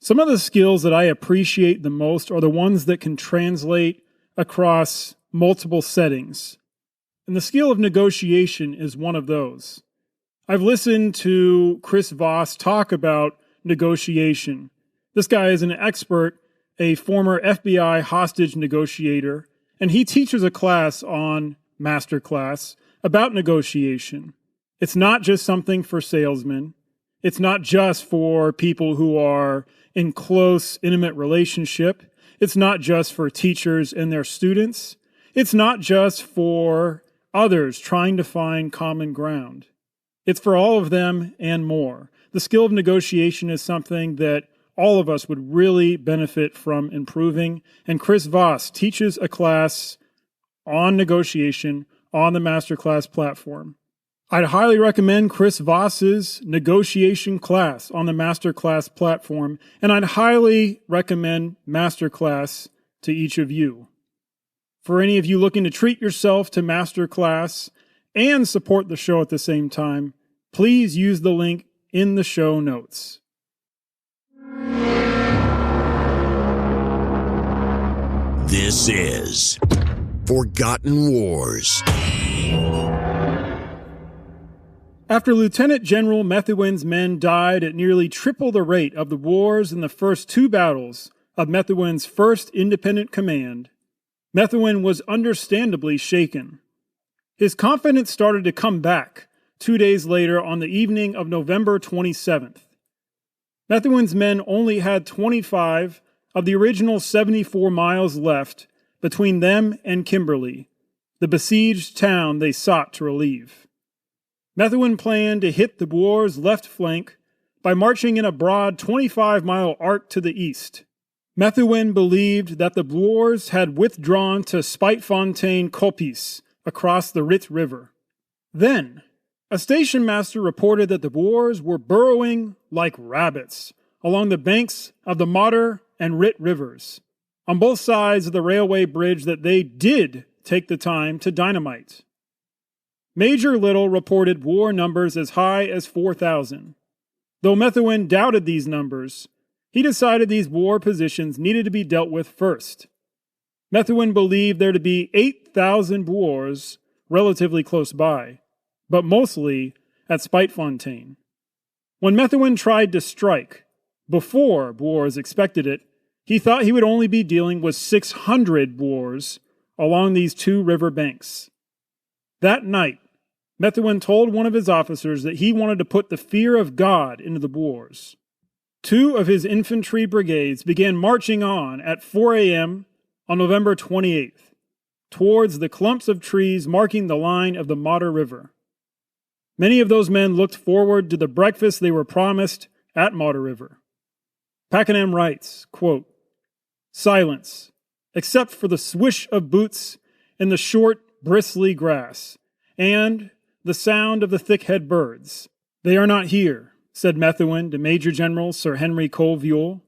Some of the skills that I appreciate the most are the ones that can translate across multiple settings. And the skill of negotiation is one of those. I've listened to Chris Voss talk about negotiation. This guy is an expert, a former FBI hostage negotiator, and he teaches a class on Masterclass about negotiation. It's not just something for salesmen. It's not just for people who are in close, intimate relationship. It's not just for teachers and their students. It's not just for others trying to find common ground. It's for all of them and more. The skill of negotiation is something that all of us would really benefit from improving. And Chris Voss teaches a class on negotiation on the Masterclass platform. I'd highly recommend Chris Voss's negotiation class on the Masterclass platform, and I'd highly recommend Masterclass to each of you. For any of you looking to treat yourself to Masterclass and support the show at the same time, please use the link in the show notes. This is Forgotten Wars. After Lieutenant General Methuen men died at nearly triple the rate of the wars in the first two battles of Methuen's first independent command, Methuen was understandably shaken. His confidence started to come back 2 days later on the evening of November 27th. Methuen's men only had 25 of the original 74 miles left between them and Kimberley, the besieged town they sought to relieve. Methuen planned to hit the Boers' left flank by marching in a broad 25-mile arc to the east. Methuen believed that the Boers had withdrawn to Spijtfontein-Koppies across the Rit River. Then, a station master reported that the Boers were burrowing like rabbits along the banks of the Modder and Rit rivers, on both sides of the railway bridge that they did take the time to dynamite. Major Little reported war numbers as high as 4,000. Though Methuen doubted these numbers, he decided these war positions needed to be dealt with first. Methuen believed there to be 8,000 Boers relatively close by, but mostly at Spijtfontein. When Methuen tried to strike, before Boers expected it, he thought he would only be dealing with 600 Boers along these two river banks. That night, Methuen told one of his officers that he wanted to put the fear of God into the Boers. 2 of his infantry brigades began marching on at 4 a.m. on November 28th, towards the clumps of trees marking the line of the Modder River. Many of those men looked forward to the breakfast they were promised at Modder River. Pakenham writes, quote, "Silence, except for the swish of boots in the short, bristly grass, and the sound of the thick-head birds. They are not here," said Methuen to Major General Sir Henry Colville,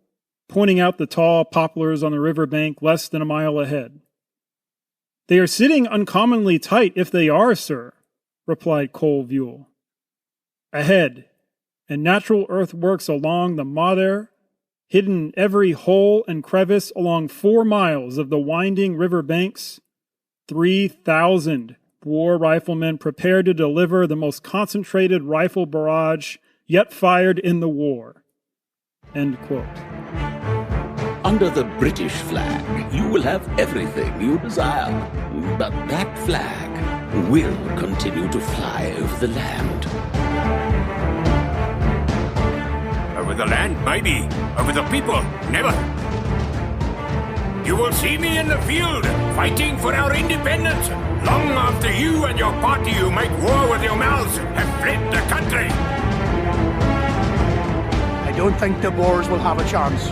pointing out the tall poplars on the river bank less than a mile ahead. "They are sitting uncommonly tight if they are, sir," replied Colville. Ahead, and natural earthworks along the Modder, hidden in every hole and crevice along 4 miles of the winding river banks, 3,000 Boer riflemen prepared to deliver the most concentrated rifle barrage yet fired in the war. End quote. Under the British flag, you will have everything you desire, but that flag will continue to fly over the land. Over the land, maybe. Over the people, never. You will see me in the field, fighting for our independence, long after you and your party who make war with your mouths have fled the country. I don't think the Boers will have a chance.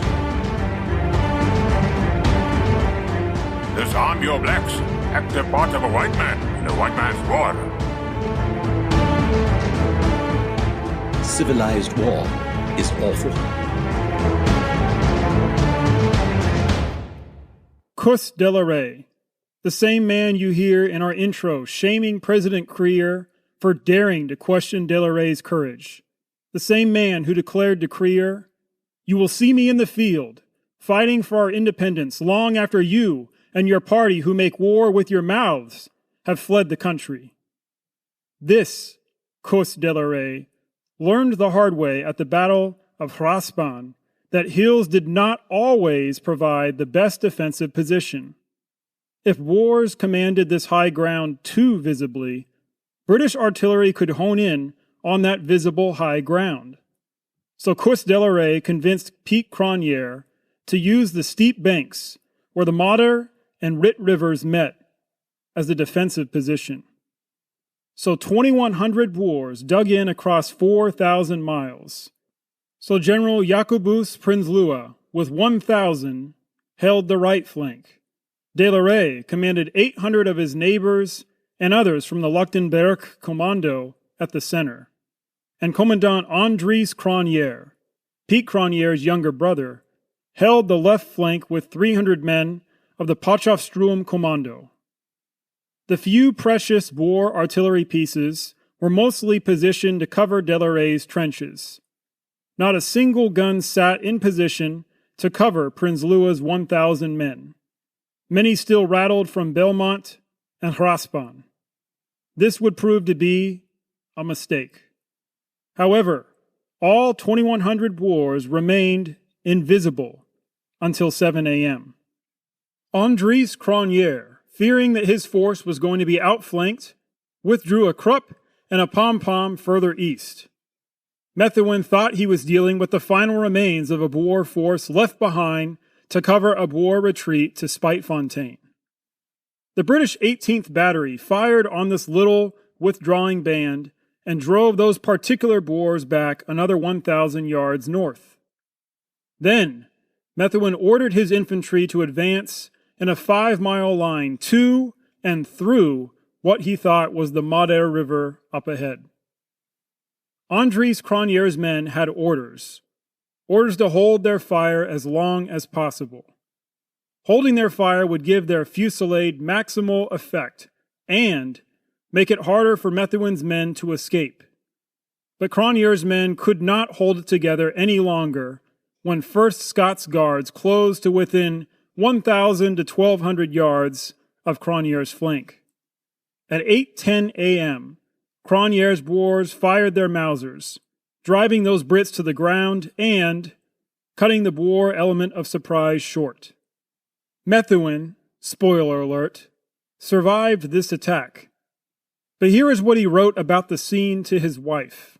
Disarm your blacks. Act the part of a white man in a white man's war. Civilized war is awful. Cus de la Rey, the same man you hear in our intro shaming President Creer for daring to question de la Rey's courage. The same man who declared to Creer, You will see me in the field, fighting for our independence long after you and your party who make war with your mouths have fled the country. This, Cos de la Rey learned the hard way at the Battle of Hraspan that hills did not always provide the best defensive position. If Boers commanded this high ground too visibly, British artillery could hone in on that visible high ground. So Cos de la Rey convinced Piet Cronje to use the steep banks where the Modder and Rit rivers met as the defensive position. So 2,100 Boers dug in across 4,000 miles. So General Jacobus Prinsloo, with 1,000, held the right flank. De la Rey commanded 800 of his neighbors and others from the Luchtenberg Commando at the center. And Commandant Andries Cronje, Piet Cronje's younger brother, held the left flank with 300 men of the Potchefstroom Commando. The few precious Boer artillery pieces were mostly positioned to cover De la Rey's trenches. Not a single gun sat in position to cover Prinsloo's 1,000 men. Many still rattled from Belmont and Hraspan. This would prove to be a mistake. However, all 2,100 Boers remained invisible until 7 a.m. Andries Cronje, fearing that his force was going to be outflanked, withdrew a Krupp and a pom-pom further east. Methuen thought he was dealing with the final remains of a Boer force left behind to cover a Boer retreat to Spijtfontein. The British 18th Battery fired on this little withdrawing band and drove those particular Boers back another 1,000 yards north. Then, Methuen ordered his infantry to advance in a 5-mile line to and through what he thought was the Modder River up ahead. Andries Cronje's men had orders to hold their fire as long as possible. Holding their fire would give their fusillade maximal effect and make it harder for Methuen's men to escape. But Cronje's men could not hold it together any longer when 1st Scots Guards closed to within 1,000 to 1,200 yards of Cronje's flank. At 8:10 a.m., Cronje's Boers fired their Mausers, driving those Brits to the ground and cutting the Boer element of surprise short. Methuen, spoiler alert, survived this attack. But here is what he wrote about the scene to his wife.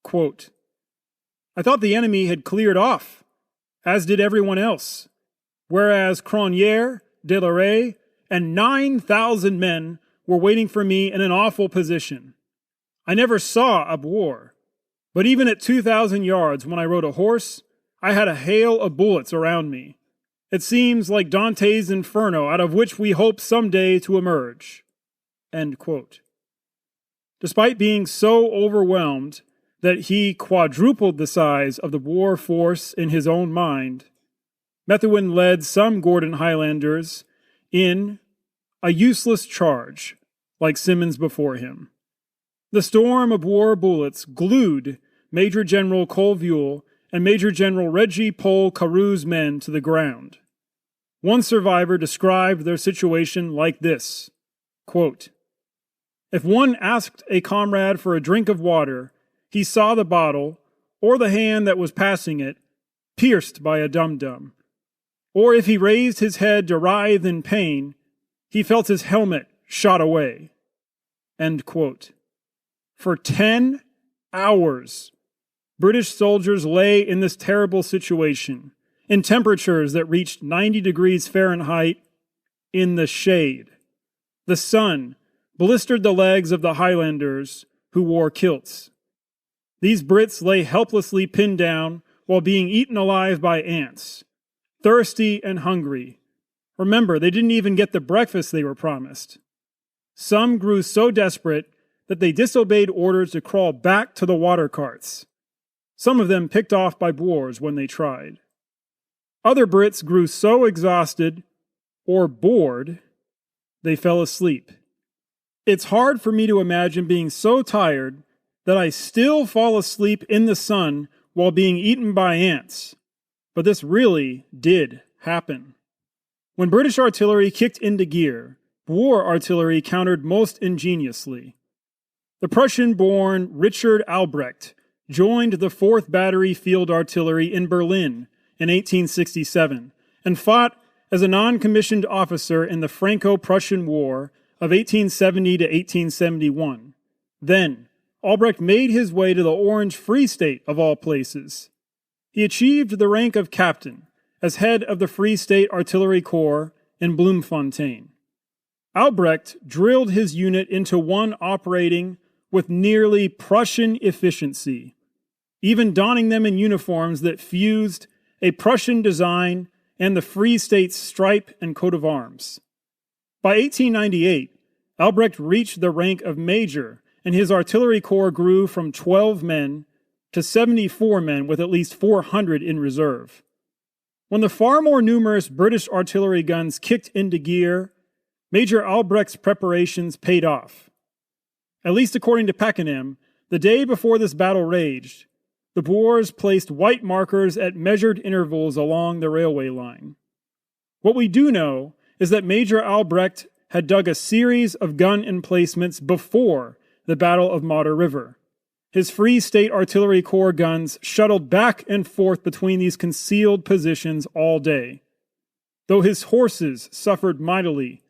Quote, "I thought the enemy had cleared off, as did everyone else, whereas Cronje, De la Rey, and 9,000 men were waiting for me in an awful position. I never saw a Boer, but even at 2,000 yards when I rode a horse, I had a hail of bullets around me. It seems like Dante's Inferno out of which we hope someday to emerge." End quote. Despite being so overwhelmed that he quadrupled the size of the Boer force in his own mind, Methuen led some Gordon Highlanders in a useless charge, like Simmons before him. The storm of Boer bullets glued Major General Colville and Major generalReggiePole-Carew's men to the ground. One survivor described their situation like this, quote, "If one asked a comrade for a drink of water, he saw the bottle, or the hand that was passing it, pierced by a dum-dum. Or if he raised his head to writhe in pain, he felt his helmet shot away." End quote. For 10 hours, British soldiers lay in this terrible situation, in temperatures that reached 90 degrees Fahrenheit, in the shade. The sun blistered the legs of the Highlanders who wore kilts. These Brits lay helplessly pinned down while being eaten alive by ants, thirsty and hungry. Remember, they didn't even get the breakfast they were promised. Some grew so desperate that they disobeyed orders to crawl back to the water carts. Some of them picked off by Boers when they tried. Other Brits grew so exhausted or bored, they fell asleep. It's hard for me to imagine being so tired that I still fall asleep in the sun while being eaten by ants, But this really did happen. When British artillery kicked into gear, Boer artillery countered most ingeniously. The Prussian-born Richard Albrecht joined the 4th Battery Field Artillery in Berlin in 1867 and fought as a non-commissioned officer in the Franco-Prussian War of 1870 to 1871. Then, Albrecht made his way to the Orange Free State of all places. He achieved the rank of captain as head of the Free State Artillery Corps in Bloemfontein. Albrecht drilled his unit into one operating with nearly Prussian efficiency, even donning them in uniforms that fused a Prussian design and the Free State's stripe and coat of arms. By 1898, Albrecht reached the rank of major, and his artillery corps grew from 12 men to 74 men with at least 400 in reserve. When the far more numerous British artillery guns kicked into gear, Major Albrecht's preparations paid off. At least according to Pakenham, the day before this battle raged, the Boers placed white markers at measured intervals along the railway line. What we do know is that Major Albrecht had dug a series of gun emplacements before the Battle of Modder River. His Free State Artillery Corps guns shuttled back and forth between these concealed positions all day. Though his horses suffered mightily,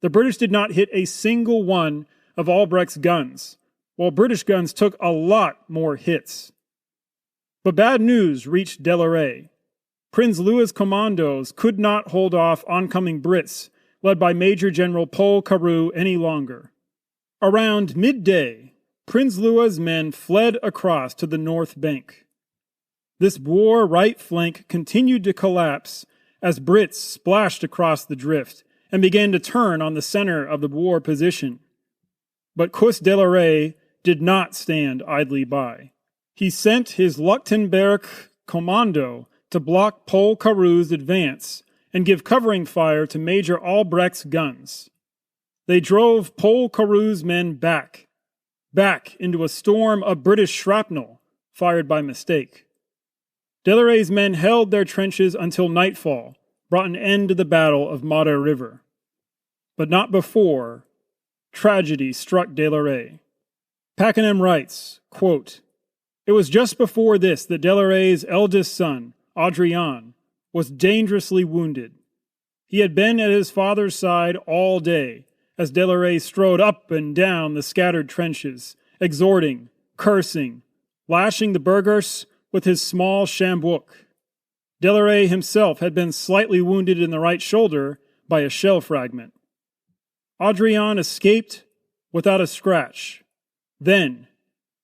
the British did not hit a single one of Albrecht's guns, while British guns took a lot more hits. But bad news reached Delaray. Prince Louis' commandos could not hold off oncoming Brits, led by Major General Pole-Carew, any longer. Around midday, Prince Louis' men fled across to the north bank. This Boer right flank continued to collapse as Brits splashed across the drift and began to turn on the center of the Boer position. But Kus Delaray did not stand idly by. He sent his Luchtenberg commando to block Pole-Carew's advance and give covering fire to Major Albrecht's guns. They drove Pole-Carew's men back into a storm of British shrapnel fired by mistake. Delaray's men held their trenches until nightfall brought an end to the Battle of Modder River. But not before tragedy struck Delaray. Pakenham writes, quote, "It was just before this that Delaray's eldest son, Adrian, was dangerously wounded. He had been at his father's side all day as Delaray strode up and down the scattered trenches, exhorting, cursing, lashing the burghers with his small sjambok. Delaray himself had been slightly wounded in the right shoulder by a shell fragment. Adrian escaped without a scratch. Then,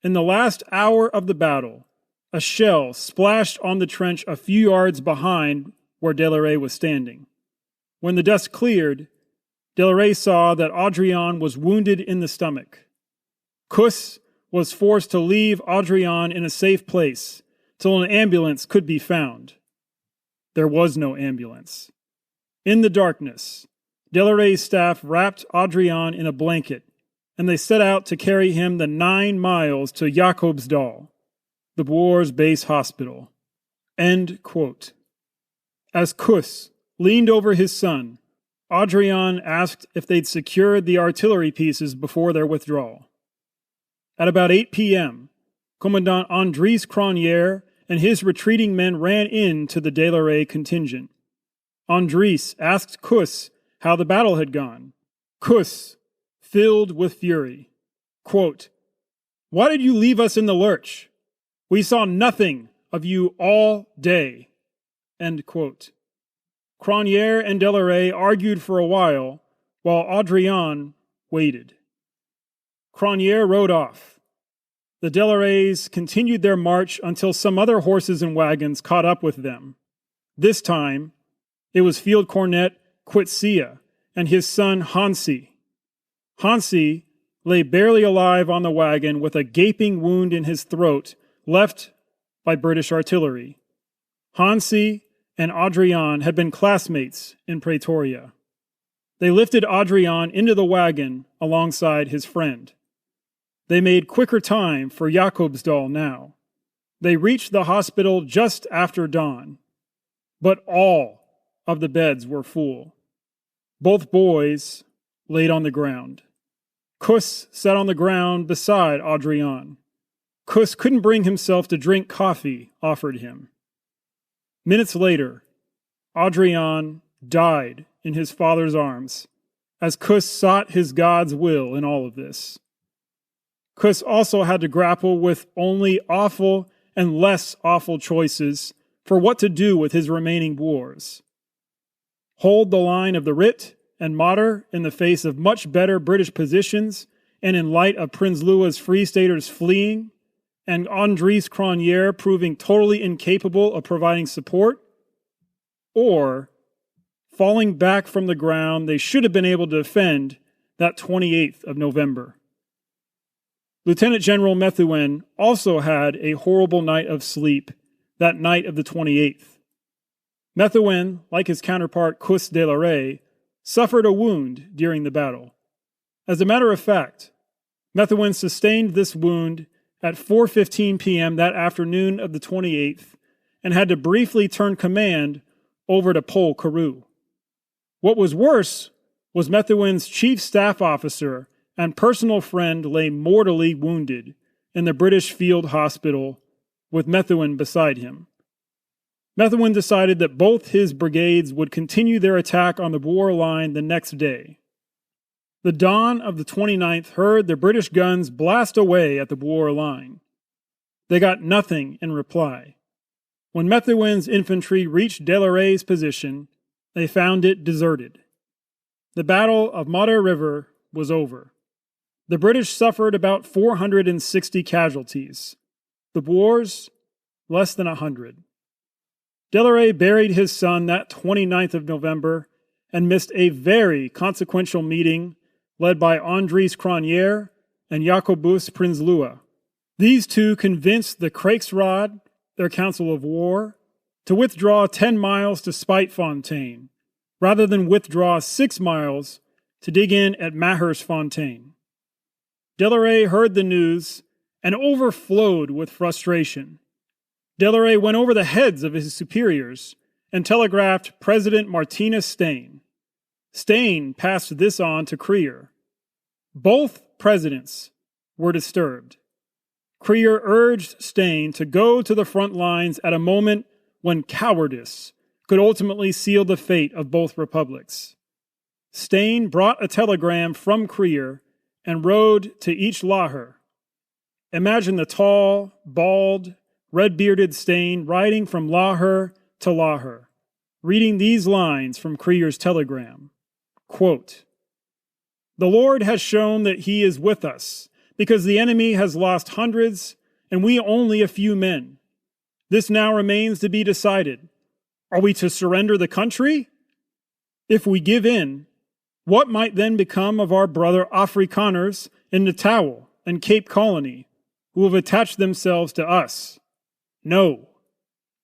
in the last hour of the battle, a shell splashed on the trench a few yards behind where Delaray was standing. When the dust cleared, Delaray saw that Adrian was wounded in the stomach. Kus was forced to leave Adrian in a safe place till an ambulance could be found. There was no ambulance. In the darkness, Delaray's staff wrapped Adrian in a blanket, and they set out to carry him the 9 miles to Jacobsdal, the Boers' base hospital." End quote. As Kus leaned over his son, Adrian asked if they'd secured the artillery pieces before their withdrawal. At about 8 p.m., Commandant Andries Cronje and his retreating men ran into the Delaray contingent. Andries asked Kus how the battle had gone. Kus, filled with fury, quote, "Why did you leave us in the lurch? We saw nothing of you all day." End quote. Cronje and Delaray argued for a while Adrian waited. Cronje rode off. The Delarays continued their march until some other horses and wagons caught up with them. This time, it was Field Cornet Quitsia and his son Hansi. Hansi lay barely alive on the wagon with a gaping wound in his throat left by British artillery. Hansi and Adrian had been classmates in Pretoria. They lifted Adrian into the wagon alongside his friend. They made quicker time for Jacobsdal now. They reached the hospital just after dawn. but all of the beds were full. Both boys laid on the ground. Kuss sat on the ground beside Adrian. Kuss couldn't bring himself to drink coffee offered him. Minutes later, Adrian died in his father's arms as Kuss sought his God's will in all of this. Kuss also had to grapple with only awful and less awful choices for what to do with his remaining boers. Hold the line of the Rit and Mater in the face of much better British positions and in light of Prinsloo's Free Staters fleeing and Andries Cronje proving totally incapable of providing support, or falling back from the ground they should have been able to defend that 28th of November. Lieutenant General Methuen also had a horrible night of sleep that night of the 28th. Methuen, like his counterpart Kuss de la Rey, suffered a wound during the battle. As a matter of fact, Methuen sustained this wound at 4:15 p.m. that afternoon of the 28th and had to briefly turn command over to Pole-Carew. What was worse was Methuen's chief staff officer and personal friend lay mortally wounded in the British field hospital with Methuen beside him. Methuen decided that both his brigades would continue their attack on the Boer line the next day. The dawn of the 29th heard the British guns blast away at the Boer line. They got nothing in reply. When Methuen's infantry reached De la Rey's position, they found it deserted. The Battle of Mater River was over. The British suffered about 460 casualties. The Boers, less than 100. De la Rey buried his son that 29th of November and missed a very consequential meeting led by Andries Cronje and Jacobus Prinsloo. These two convinced the Krijgsraad, their council of war, to withdraw 10 miles to Spijtfontein, rather than withdraw 6 miles to dig in at Mahersfontein. De la Rey heard the news and overflowed with frustration. De la Rey went over the heads of his superiors and telegraphed President Martinus Steyn. Steyn passed this on to Creer. Both presidents were disturbed. Creer urged Steyn to go to the front lines at a moment when cowardice could ultimately seal the fate of both republics. Steyn brought a telegram from Creer and rode to each Laher. Imagine the tall, bald, red-bearded Steyn riding from Laher to Laher, reading these lines from Creer's telegram. Quote, "The Lord has shown that he is with us, because the enemy has lost hundreds, and we only a few men. This now remains to be decided. Are we to surrender the country? If we give in, what might then become of our brother Afrikaners in Natal and Cape Colony, who have attached themselves to us? No,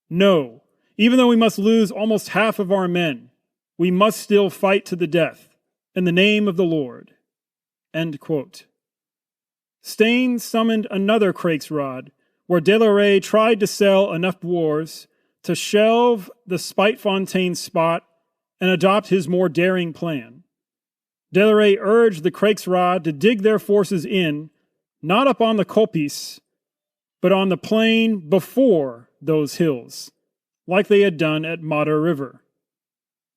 no. Even though we must lose almost half of our men, we must still fight to the death in the name of the Lord." End quote. Steyn summoned another Krijgsraad, where De la Rey tried to sell enough Boers to shelve the Spijtfontein spot and adopt his more daring plan. De la Rey urged the Krijgsraad to dig their forces in, not up on the Koppies, but on the plain before those hills, like they had done at Mater River.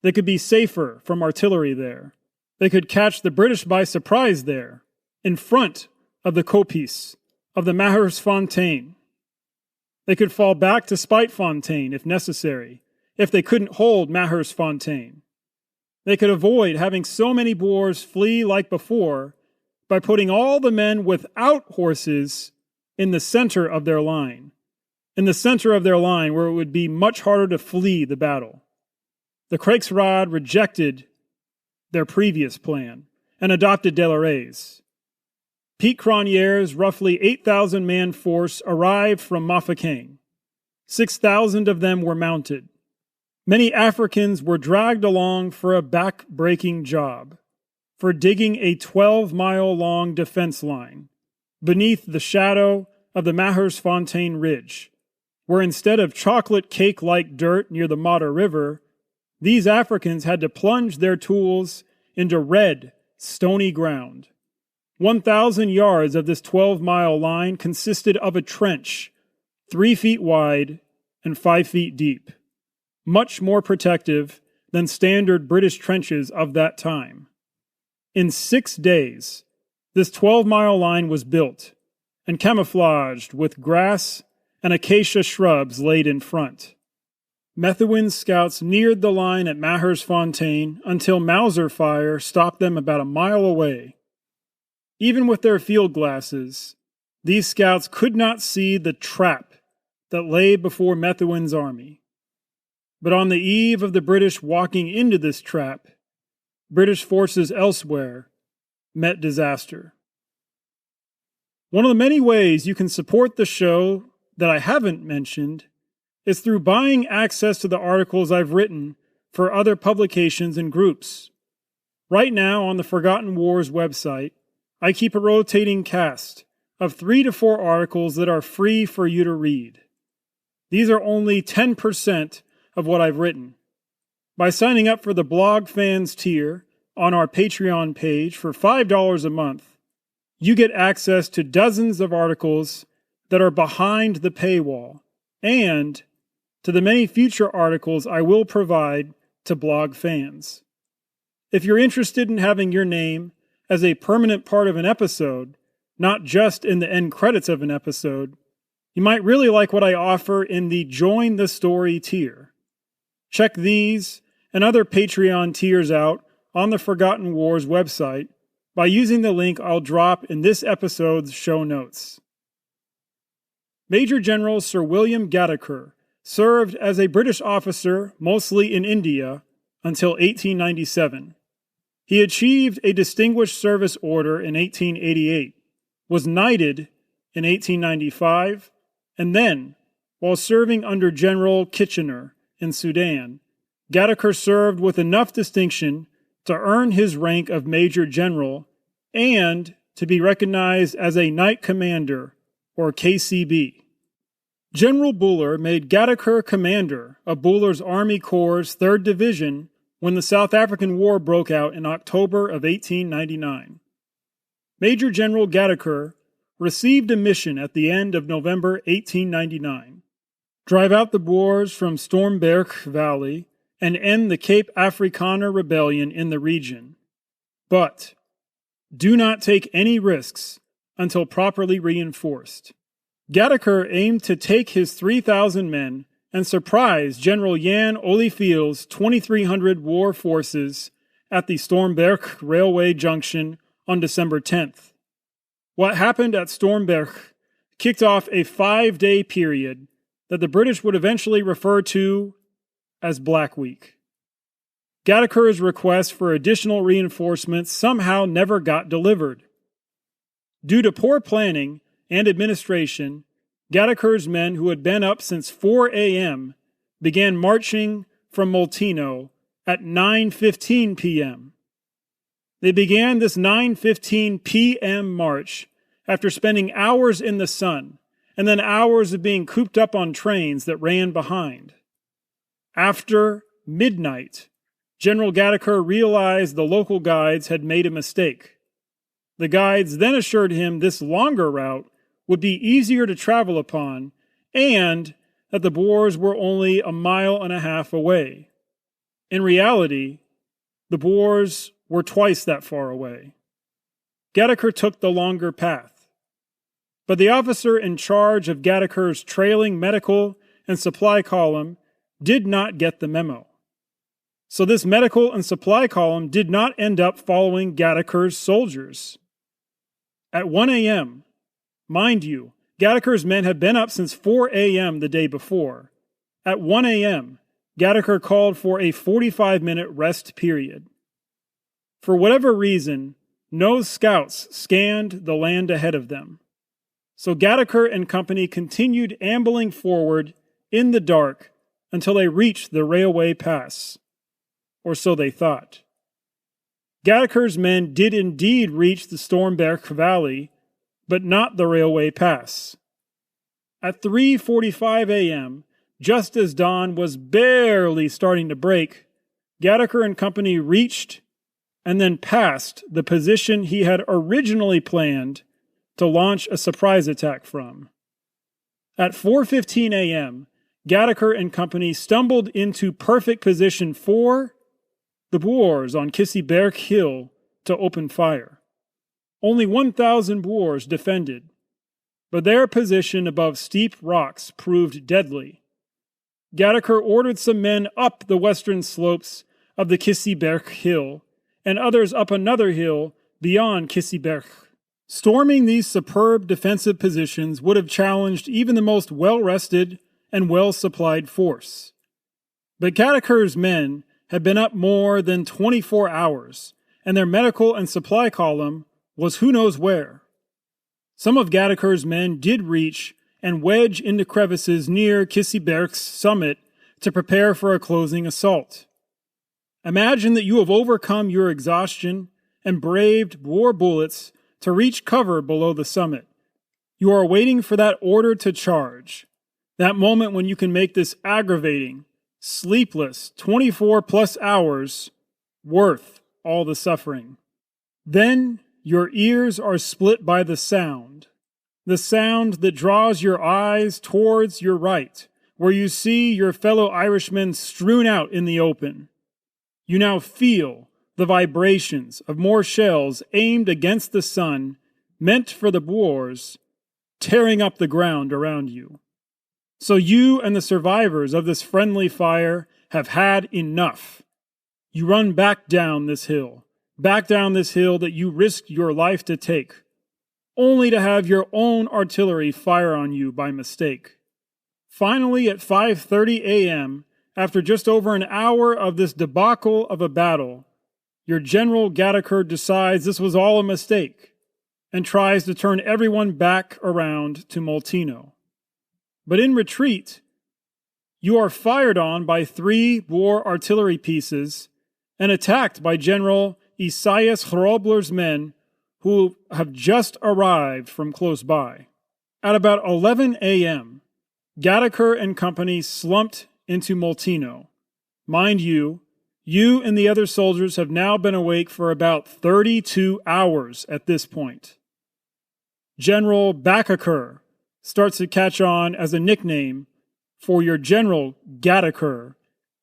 They could be safer from artillery there. They could catch the British by surprise there, in front of the Koppies, of the Mahersfontein. They could fall back to Spijtfontein if necessary, if they couldn't hold Mahersfontein. They could avoid having so many Boers flee like before by putting all the men without horses in the center of their line, where it would be much harder to flee the battle. The Krijgsraad rejected their previous plan and adopted De la Rey's. Piet Cronje's roughly 8,000-man force arrived from Mafeking. 6,000 of them were mounted. Many Africans were dragged along for a back-breaking job, for digging a 12-mile-long defense line beneath the shadow of the Mahersfontein Ridge, where instead of chocolate cake-like dirt near the Modder River, these Africans had to plunge their tools into red, stony ground. 1,000 yards of this 12-mile line consisted of a trench, 3 feet wide and 5 feet deep, much more protective than standard British trenches of that time. In 6 days, this 12-mile line was built and camouflaged with grass and acacia shrubs laid in front. Methuen scouts neared the line at Mahersfontein until Mauser fire stopped them about a mile away. Even with their field glasses, these scouts could not see the trap that lay before Methuen's army. But on the eve of the British walking into this trap, British forces elsewhere met disaster. One of the many ways you can support the show that I haven't mentioned is through buying access to the articles I've written for other publications and groups. Right now on the Forgotten Wars website, I keep a rotating cast of 3 to 4 articles that are free for you to read. These are only 10% of what I've written. By signing up for the Blog Fans tier on our Patreon page for $5 a month, you get access to dozens of articles that are behind the paywall, and to the many future articles I will provide to blog fans. If you're interested in having your name as a permanent part of an episode, not just in the end credits of an episode, you might really like what I offer in the Join the Story tier. Check these and other Patreon tiers out on the Forgotten Wars website by using the link I'll drop in this episode's show notes. Major General Sir William Gadiker served as a British officer mostly in India until 1897. He achieved a Distinguished Service Order in 1888, was knighted in 1895, and then, while serving under General Kitchener in Sudan, Gadiker served with enough distinction to earn his rank of Major General and to be recognized as a Knight Commander, or KCB. General Buller made Gadiker commander of Buller's Army Corps' 3rd Division when the South African War broke out in October of 1899. Major General Gadiker received a mission at the end of November 1899. Drive out the Boers from Stormberg Valley and end the Cape Afrikaner rebellion in the region. But do not take any risks until properly reinforced. Gadiker aimed to take his 3,000 men and surprise General Jan Olifield's 2,300 war forces at the Stormberg Railway Junction on December 10th. What happened at Stormberg kicked off a 5-day period that the British would eventually refer to as Black Week. Gadiker's request for additional reinforcements somehow never got delivered. Due to poor planning and administration, Gadiker's men, who had been up since 4 a.m., began marching from Molteno at 9:15 p.m. They began this 9:15 p.m. march after spending hours in the sun and then hours of being cooped up on trains that ran behind. After midnight, General Gadiker realized the local guides had made a mistake. The guides then assured him this longer route would be easier to travel upon and that the Boers were only 1.5 miles away. In reality, the Boers were twice that far away. Gadiker took the longer path. But the officer in charge of Gadiker's trailing medical and supply column did not get the memo. So this medical and supply column did not end up following Gadiker's soldiers. At 1 a.m., mind you, Gadiker's men had been up since 4 a.m. the day before. At 1 a.m., Gadiker called for a 45-minute rest period. For whatever reason, no scouts scanned the land ahead of them. So Gadiker and company continued ambling forward in the dark until they reached the railway pass. Or so they thought. Gadiker's men did indeed reach the Stormberg Valley, but not the railway pass. At 3:45 a.m., just as dawn was barely starting to break, Gattaker and company reached and then passed the position he had originally planned to launch a surprise attack from. At 4:15 a.m., Gattaker and company stumbled into perfect position for the Boers on Kissieberg Hill to open fire. Only 1,000 Boers defended, but their position above steep rocks proved deadly. Gattaker ordered some men up the western slopes of the Kissieberg Hill and others up another hill beyond Kissieberg. Storming these superb defensive positions would have challenged even the most well-rested and well-supplied force. But Gattaker's men had been up more than 24 hours, and their medical and supply column was who knows where. Some of Gattaker's men did reach and wedge into crevices near Kissieberg's summit to prepare for a closing assault. Imagine that you have overcome your exhaustion and braved war bullets to reach cover below the summit. You are waiting for that order to charge, that moment when you can make this aggravating, sleepless 24-plus hours worth all the suffering. Then your ears are split by the sound that draws your eyes towards your right, where you see your fellow Irishmen strewn out in the open. You now feel the vibrations of more shells aimed against the sun, meant for the Boers, tearing up the ground around you. So you and the survivors of this friendly fire have had enough. You run back down this hill that you risked your life to take, only to have your own artillery fire on you by mistake. Finally, at 5:30 a.m., after just over an hour of this debacle of a battle, your General Gattaker decides this was all a mistake and tries to turn everyone back around to Molteno. But in retreat, you are fired on by 3 Boer artillery pieces and attacked by General Isaias Grobler's men who have just arrived from close by. At about 11 a.m., Gattaker and company slumped into Molteno. Mind you and the other soldiers have now been awake for about 32 hours at this point. General Abacus starts to catch on as a nickname for your General Gattaker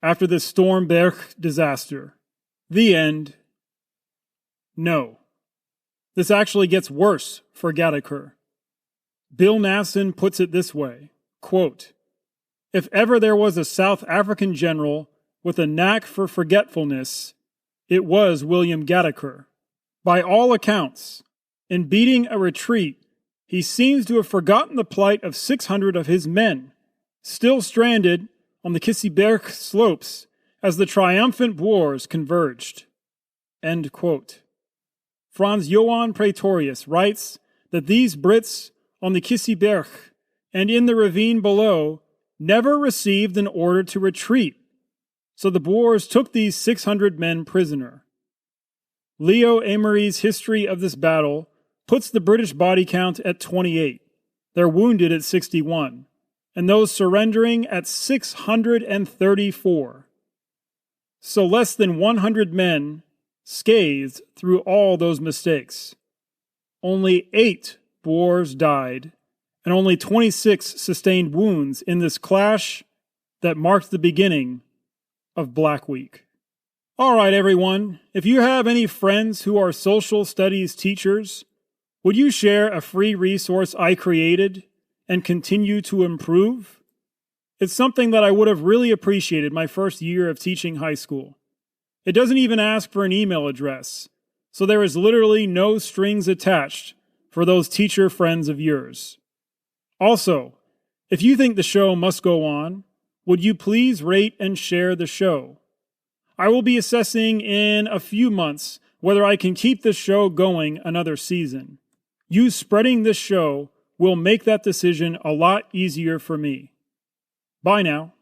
after the Stormberg disaster. The end. No. This actually gets worse for Gattaker. Bill Nasson puts it this way, quote, "If ever there was a South African general with a knack for forgetfulness, it was William Gattaker. By all accounts, in beating a retreat, he seems to have forgotten the plight of 600 of his men, still stranded on the Kissieberg slopes as the triumphant Boers converged." End quote. Fransjohan Pretorius writes that these Brits on the Kissieberg and in the ravine below never received an order to retreat, so the Boers took these 600 men prisoner. Leo Amory's history of this battle puts the British body count at 28, their wounded at 61, and those surrendering at 634. So less than 100 men scathed through all those mistakes. Only 8 Boers died, and only 26 sustained wounds in this clash that marked the beginning of Black Week. All right, everyone, if you have any friends who are social studies teachers, would you share a free resource I created and continue to improve? It's something that I would have really appreciated my first year of teaching high school. It doesn't even ask for an email address, so there is literally no strings attached for those teacher friends of yours. Also, if you think the show must go on, would you please rate and share the show? I will be assessing in a few months whether I can keep this show going another season. You spreading this show will make that decision a lot easier for me. Bye now.